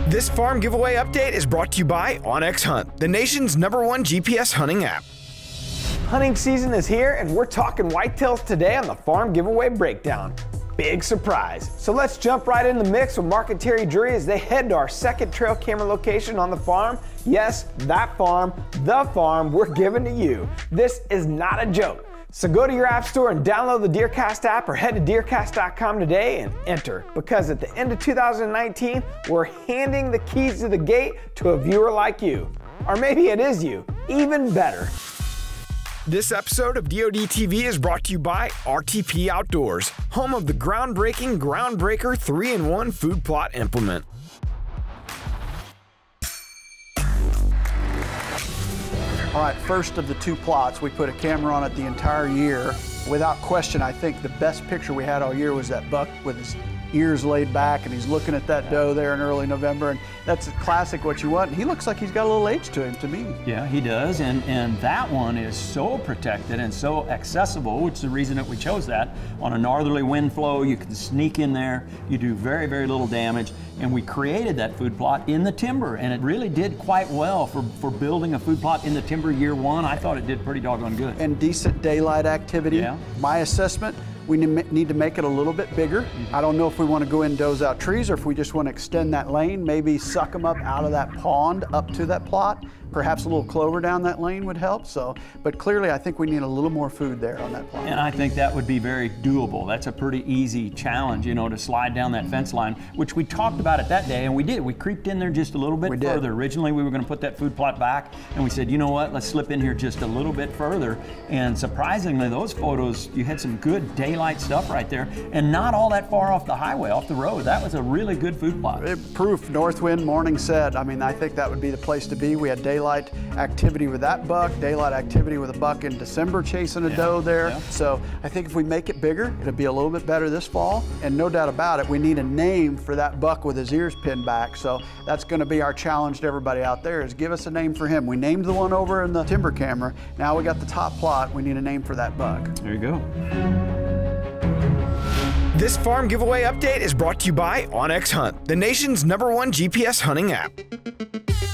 This farm giveaway update is brought to you by OnX Hunt, the nation's #1 GPS hunting app. Hunting season is here and we're talking whitetails today on the farm giveaway breakdown. Big surprise. So let's jump right in the mix with Mark and Terry Drury as they head to our second trail camera location on the farm. Yes, that farm, the farm we're giving to you. This is not a joke. So go to your app store and download the DeerCast app or head to DeerCast.com today and enter, because at the end of 2019, we're handing the keys to the gate to a viewer like you. Or maybe it is you, even better. This episode of DoD TV is brought to you by RTP Outdoors, home of the groundbreaking Groundbreaker 3-in-1 food plot implement. All right, first of the two plots, we put a camera on it the entire year. Without question, I think the best picture we had all year was that buck with his ears laid back and he's looking at that doe there in early November, and that's a classic what you want. He looks like he's got a little age to him to me. Yeah, he does, and that one is so protected and so accessible, which is the reason that we chose that. On a northerly wind flow, you can sneak in there, you do very, very little damage, and we created that food plot in the timber, and it really did quite well for building a food plot in the timber year one. I thought it did pretty doggone good. And decent daylight activity. Yeah. My assessment, we need to make it a little bit bigger. I don't know if we want to go in does out trees or if we just want to extend that lane, maybe suck them up out of that pond up to that plot. Perhaps a little clover down that lane would help. But clearly I think we need a little more food there on that plot. And I think that would be very doable. That's a pretty easy challenge, you know, to slide down that fence line, which we talked about it that day, and we did. We creeped in there just a little bit further. Originally we were going to put that food plot back, and we said, you know what, let's slip in here just a little bit further. And surprisingly, those photos, you had some good daylight stuff right there, and not all that far off the highway, off the road. That was a really good food plot. Proof, north wind, morning set. I mean, I think that would be the place to be. We had daylight activity with that buck, daylight activity with a buck in December chasing a doe there. Yeah. So I think if we make it bigger, it'll be a little bit better this fall. And no doubt about it, we need a name for that buck with his ears pinned back. So that's going to be our challenge to everybody out there, is give us a name for him. We named the one over in the timber camera. Now we got the top plot. We need a name for that buck. There you go. This farm giveaway update is brought to you by OnX Hunt, the nation's #1 GPS hunting app.